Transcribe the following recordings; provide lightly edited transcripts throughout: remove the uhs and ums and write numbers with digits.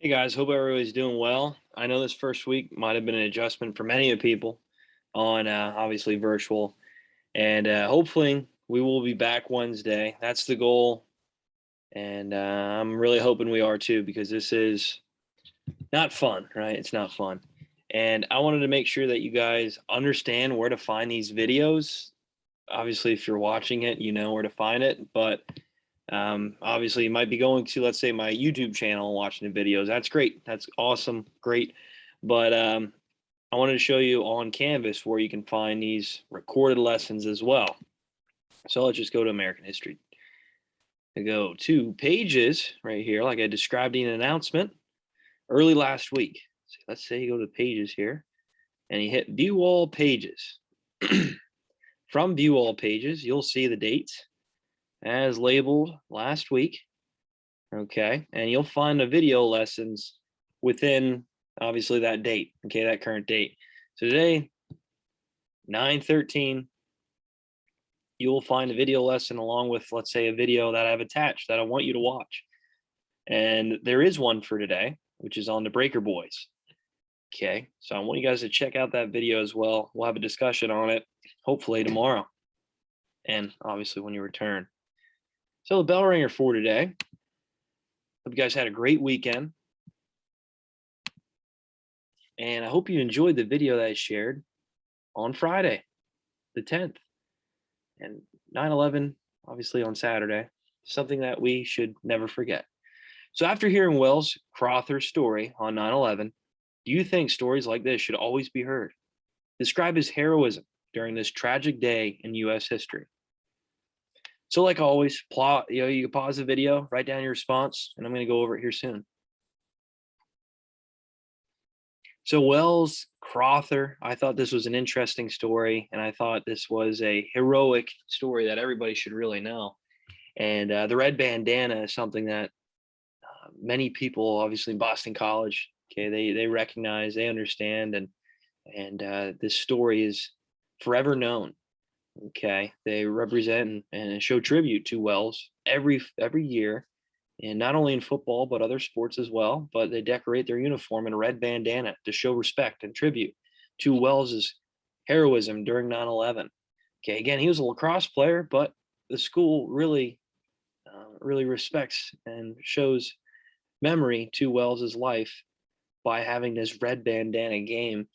Hey guys, hope everybody's doing well. I know this first week might have been an adjustment for many of people on obviously virtual, and hopefully we will be back Wednesday. That's the goal, and I'm really hoping we are too because this is not fun, right? It's not fun, and I wanted to make sure that you guys understand where to find these videos. Obviously, if you're watching it, you know where to find it, but obviously, you might be going to, let's say, my YouTube channel and watching the videos. That's great. That's awesome. Great. But I wanted to show you on Canvas where you can find these recorded lessons as well. So let's just go to American history. I go to pages right here, like I described in an announcement early last week. So let's say you go to pages here and you hit view all pages. From view all pages, you'll see the dates as labeled last week. Okay. And you'll find the video lessons within obviously that date. Okay. That current date. So today, 9/13, you will find a video lesson along with, let's say, a video that I've attached that I want you to watch. And there is one for today, which is on the Breaker Boys. Okay. So I want you guys to check out that video as well. We'll have a discussion on it hopefully tomorrow. And obviously when you return. So the bell ringer for today. Hope you guys had a great weekend. And I hope you enjoyed the video that I shared on Friday, the 10th. And 9/11, obviously on Saturday, something that we should never forget. So after hearing Wells' Crawther's story on 9/11, do you think stories like this should always be heard? Describe his heroism during this tragic day in U.S. history. So like always, you can pause the video, write down your response, and I'm going to go over it here soon. So Wells, Crawther, I thought this was an interesting story, and I thought this was a heroic story that everybody should really know. And the red bandana is something that many people, obviously in Boston College, okay, they recognize, they understand, and this story is forever known. Okay, they represent and show tribute to Wells every year, and not only in football but other sports as well. But they decorate their uniform in a red bandana to show respect and tribute to Wells's heroism during 9/11. Okay, again, he was a lacrosse player, but the school really respects and shows memory to Wells's life by having this red bandana game.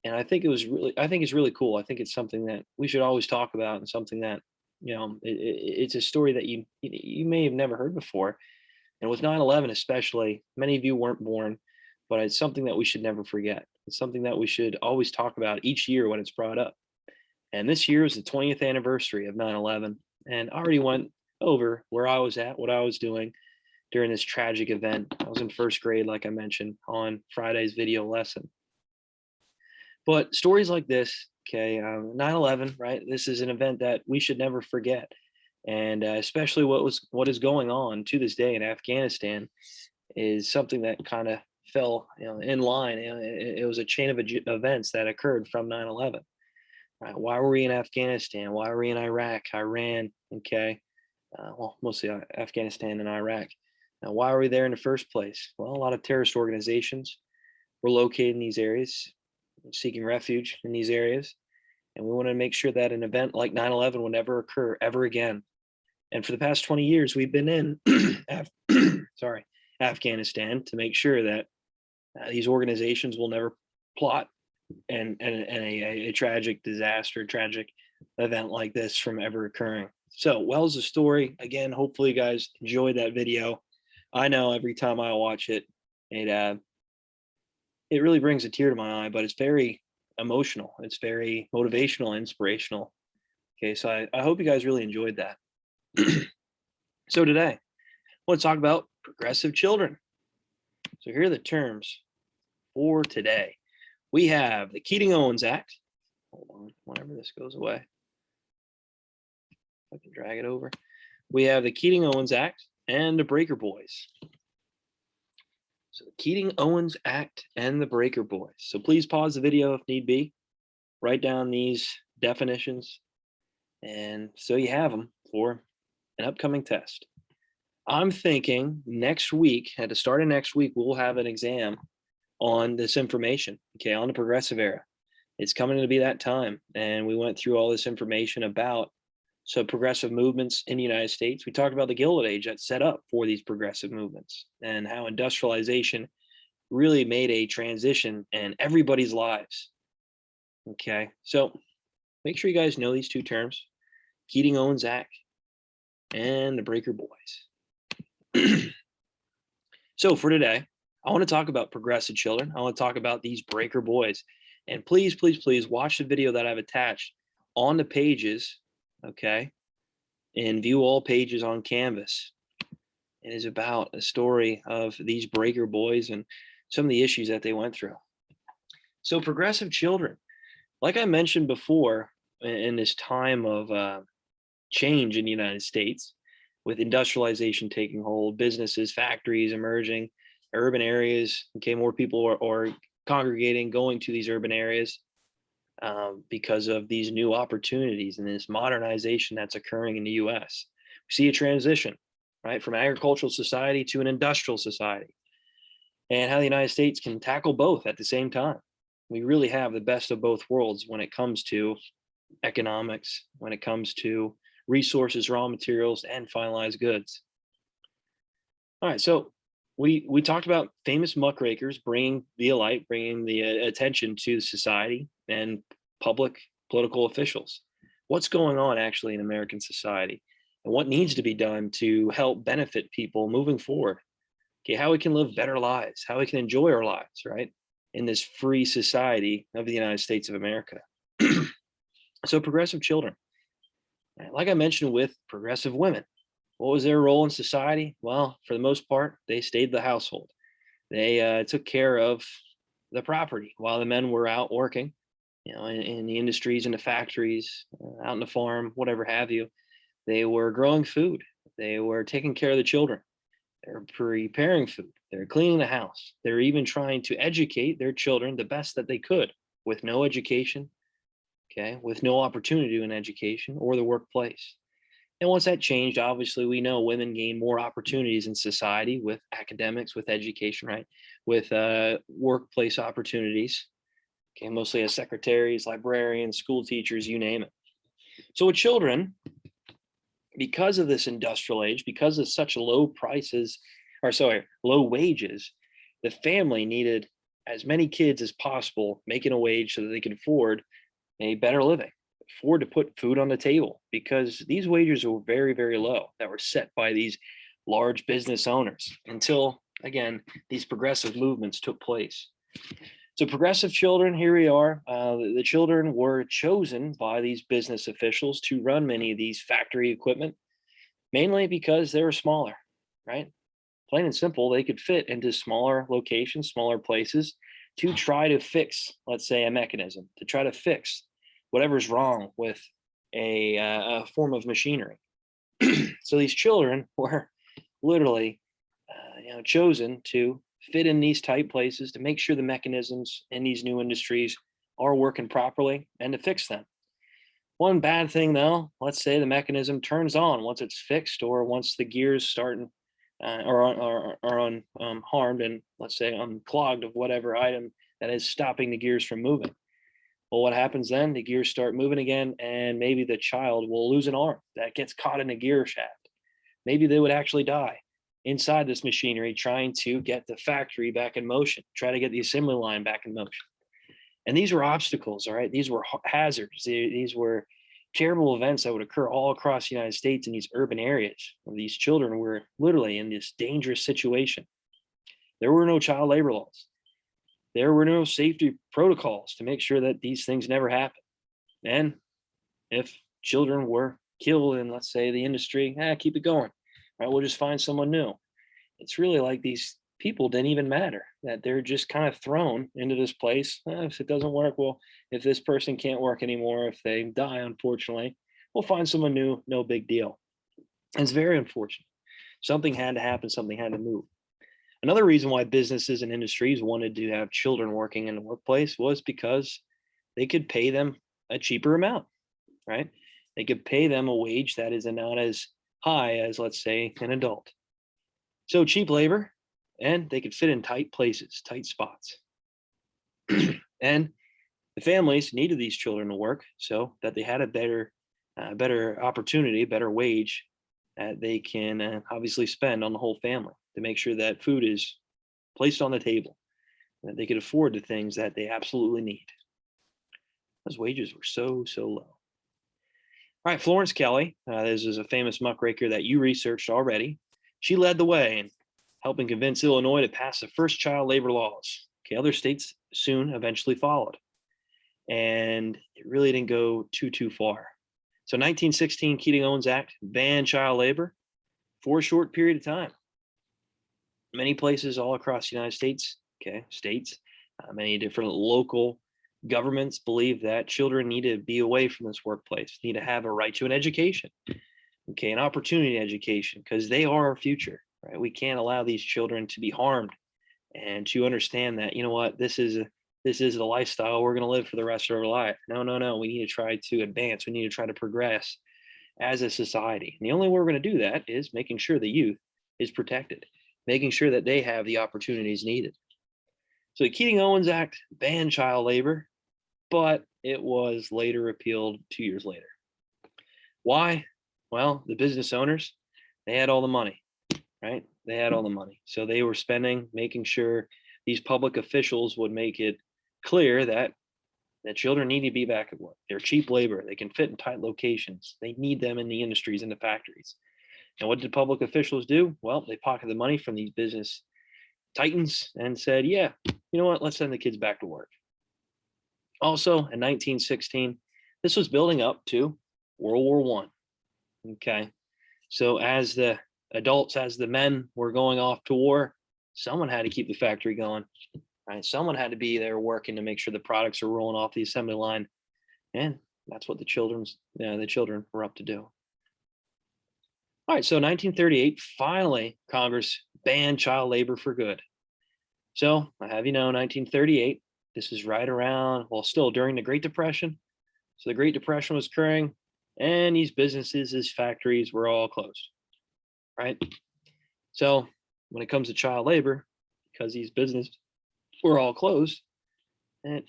And I think it's really cool. I think it's something that we should always talk about, and something that, it's a story that you may have never heard before. And with 9/11 especially, many of you weren't born, but it's something that we should never forget. It's something that we should always talk about each year when it's brought up. And this year is the 20th anniversary of 9/11. And I already went over where I was at, what I was doing during this tragic event. I was in first grade, like I mentioned on Friday's video lesson. But stories like this, okay, 9/11, right? This is an event that we should never forget, and especially what is going on to this day in Afghanistan is something that kind of fell, in line. It was a chain of events that occurred from 9/11. Right? Why were we in Afghanistan? Why were we in Iraq, Iran? Okay, well, mostly Afghanistan and Iraq. Now, why were we there in the first place? Well, a lot of terrorist organizations were located in these areas, seeking refuge in these areas. And we want to make sure that an event like 9/11 will never occur ever again. And for the past 20 years, we've been in Afghanistan to make sure that these organizations will never plot and a tragic disaster, tragic event like this from ever occurring. So Wells' story, again, hopefully you guys enjoyed that video. I know every time I watch it, it really brings a tear to my eye, but it's very emotional. It's very motivational, inspirational. Okay, so I hope you guys really enjoyed that. So today, I want to talk about progressive children. So here are the terms for today. We have the Keating Owens Act. Hold on, whenever this goes away, I can drag it over. We have the Keating Owens Act and the Breaker Boys. So the Keating Owens Act and the Breaker Boys. So please pause the video if need be. Write down these definitions, and so you have them for an upcoming test. I'm thinking next week, at the start of next week, we'll have an exam on this information, okay, on the progressive era. It's coming to be that time. And we went through all this information about progressive movements in the United States. We talked about the Gilded Age that set up for these progressive movements and how industrialization really made a transition in everybody's lives. Okay. So make sure you guys know these two terms: Keating Owens Act and the Breaker Boys. So for today, I want to talk about progressive children. I want to talk about these breaker boys. And please, please, please watch the video that I've attached on the pages, okay? And view all pages on Canvas. It is about a story of these breaker boys and some of the issues that they went through. So progressive children, like I mentioned before, in this time of change in the United States, with industrialization taking hold, businesses, factories emerging, urban areas, okay, more people are congregating, going to these urban areas because of these new opportunities and this modernization that's occurring in the US. We see a transition, right, from agricultural society to an industrial society, and how the United States can tackle both at the same time. We really have the best of both worlds when it comes to economics, when it comes to resources, raw materials, and finalized goods. All right, so we talked about famous muckrakers bringing the light, bringing the attention to society and public political officials. What's going on actually in American society, and what needs to be done to help benefit people moving forward? Okay, how we can live better lives, how we can enjoy our lives, right, in this free society of the United States of America. So progressive children, like I mentioned with progressive women, what was their role in society? Well, for the most part, they stayed the household. They took care of the property while the men were out working, in the industries, in the factories, out in the farm, whatever have you. They were growing food. They were taking care of the children. They're preparing food. They're cleaning the house. They're even trying to educate their children the best that they could with no education, okay, with no opportunity to an education or the workplace. And once that changed, obviously, we know women gain more opportunities in society with academics, with education, right? With workplace opportunities, okay, mostly as secretaries, librarians, school teachers, you name it. So with children, because of this industrial age, because of such low prices, or sorry, low wages, the family needed as many kids as possible, making a wage so that they could afford a better living, afford to put food on the table, because these wages were very, very low that were set by these large business owners until, again, these progressive movements took place. So progressive children, here we are. The children were chosen by these business officials to run many of these factory equipment, mainly because they were smaller, right? Plain and simple, they could fit into smaller locations, smaller places to try to fix, let's say, a mechanism, to try to fix whatever's wrong with a form of machinery. So these children were literally, chosen to fit in these tight places to make sure the mechanisms in these new industries are working properly and to fix them. One bad thing, though, let's say the mechanism turns on once it's fixed or once the gears start are on harmed and, let's say, unclogged of whatever item that is stopping the gears from moving. Well, what happens then? The gears start moving again, and maybe the child will lose an arm that gets caught in a gear shaft. Maybe they would actually die inside this machinery trying to get the factory back in motion, try to get the assembly line back in motion. And these were obstacles, all right? These were hazards. These were terrible events that would occur all across the United States in these urban areas where these children were literally in this dangerous situation. There were no child labor laws. There were no safety protocols to make sure that these things never happen. And if children were killed in, let's say, the industry, keep it going. Right, we'll just find someone new. It's really like these people didn't even matter, that they're just kind of thrown into this place. If it doesn't work, well, if this person can't work anymore, if they die, unfortunately, we'll find someone new, no big deal. And it's very unfortunate. Something had to happen, something had to move. Another reason why businesses and industries wanted to have children working in the workplace was because they could pay them a cheaper amount, right? They could pay them a wage that is not as high as, let's say, an adult. So cheap labor, and they could fit in tight places, tight spots. And the families needed these children to work so that they had a better opportunity, better wage that they can obviously spend on the whole family to make sure that food is placed on the table, that they could afford the things that they absolutely need. Those wages were so low. All right, Florence Kelly, this is a famous muckraker that you researched already. She led the way in helping convince Illinois to pass the first child labor laws. Okay, other states soon eventually followed, and it really didn't go too far. So 1916 Keating Owens Act banned child labor for a short period of time. Many places all across the United States, many different local governments believe that children need to be away from this workplace, need to have a right to an education, okay, an opportunity education, because they are our future, right? We can't allow these children to be harmed, and to understand that, you know what, this is the lifestyle we're going to live for the rest of our life. No, we need to try to advance. We need to try to progress as a society. And the only way we're going to do that is making sure the youth is protected, making sure that they have the opportunities needed. So the Keating Owens Act banned child labor, but it was later repealed 2 years later. Why? Well, the business owners, they had all the money, right? They had all the money. So they were spending, making sure these public officials would make it clear that children need to be back at work. They're cheap labor. They can fit in tight locations. They need them in the industries and the factories. And what did public officials do? Well, they pocketed the money from these business titans and said, yeah, you know what? Let's send the kids back to work. Also, in 1916, this was building up to World War One. Okay. So as the adults, as the men were going off to war, someone had to keep the factory going. Right? Someone had to be there working to make sure the products are rolling off the assembly line. And that's what the children were up to do. All right, so 1938, finally, Congress banned child labor for good. So I have 1938, this is right around, well, still during the Great Depression. So the Great Depression was occurring, and these businesses, these factories were all closed, right? So when it comes to child labor, because these businesses were all closed, it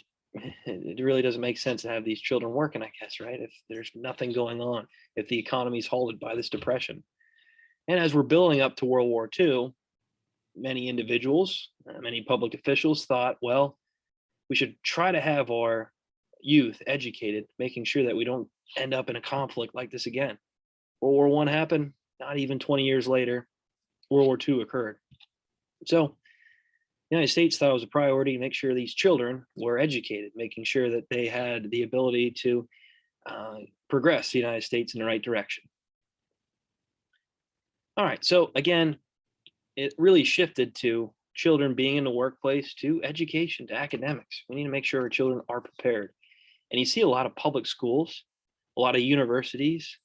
really doesn't make sense to have these children working, I guess, right? If there's nothing going on, if the economy's halted by this depression. And as we're building up to World War II, many individuals, many public officials thought, well, we should try to have our youth educated, making sure that we don't end up in a conflict like this again. World War One happened, not even 20 years later, World War II occurred. So the United States thought it was a priority to make sure these children were educated, making sure that they had the ability to progress the United States in the right direction. All right, so again, it really shifted to children being in the workplace, to education, to academics. We need to make sure our children are prepared. And you see a lot of public schools, a lot of universities,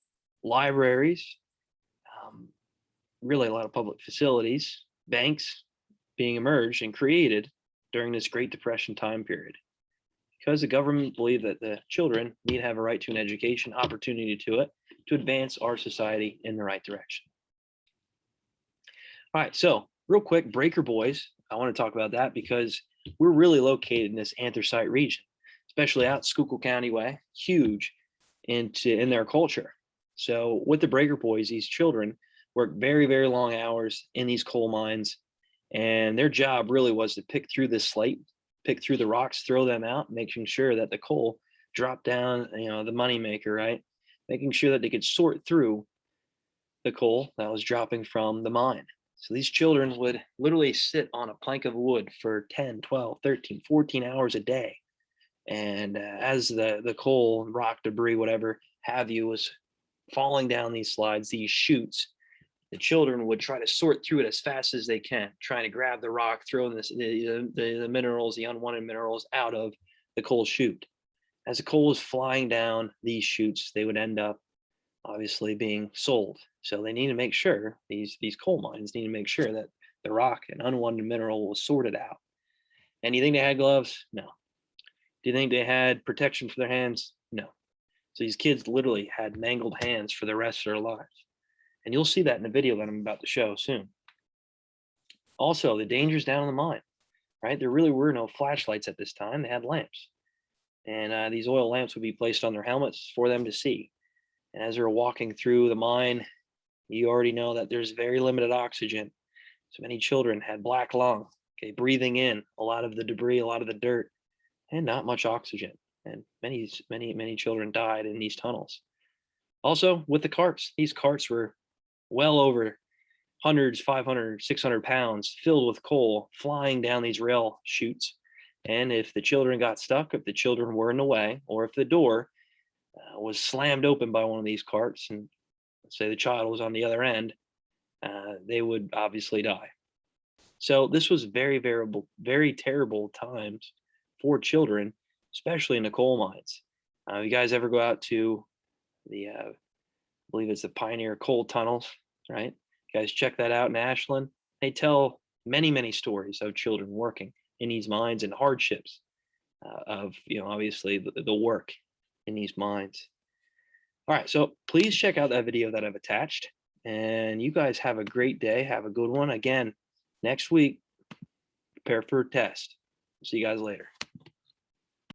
libraries, really a lot of public facilities, banks being emerged and created during this Great Depression time period, because the government believed that the children need to have a right to an education, opportunity to it, to advance our society in the right direction. All right, so real quick, breaker boys, I want to talk about that because we're really located in this anthracite region, especially out Schuylkill County way, huge in their culture. So with the breaker boys, these children work very long hours in these coal mines, and their job really was to pick through the slate, pick through the rocks, throw them out, making sure that the coal dropped down, the moneymaker, right? Making sure that they could sort through the coal that was dropping from the mine. So these children would literally sit on a plank of wood for 10, 12, 13, 14 hours a day. And as the coal, rock, debris, whatever have you, was falling down these slides, these chutes, the children would try to sort through it as fast as they can, trying to grab the rock, throwing the minerals, the unwanted minerals out of the coal chute. As the coal was flying down these chutes, they would end up obviously being sold. So they need to make sure, these coal mines need to make sure that the rock and unwanted mineral was sorted out. And do you think they had gloves? No. Do you think they had protection for their hands? No. So these kids literally had mangled hands for the rest of their lives. And you'll see that in the video that I'm about to show soon. Also, the dangers down in the mine, right? There really were no flashlights at this time. They had lamps. And these oil lamps would be placed on their helmets for them to see. And as they're walking through the mine, you already know that there's very limited oxygen. So many children had black lung, okay, breathing in a lot of the debris, a lot of the dirt, and not much oxygen. And many children died in these tunnels. Also, with the carts, these carts were well over hundreds, 500, 600 pounds filled with coal flying down these rail chutes. And if the children got stuck, if the children were in the way, or if the door was slammed open by one of these carts, and let's say the child was on the other end, they would obviously die. So this was very terrible times for children, especially in the coal mines. You guys ever go out to I believe it's the Pioneer Coal Tunnels, right? You guys check that out in Ashland. They tell many stories of children working in these mines and hardships of, obviously the work in these mines. All right, so please check out that video that I've attached. And you guys have a great day. Have a good one. Again, next week, prepare for a test. See you guys later.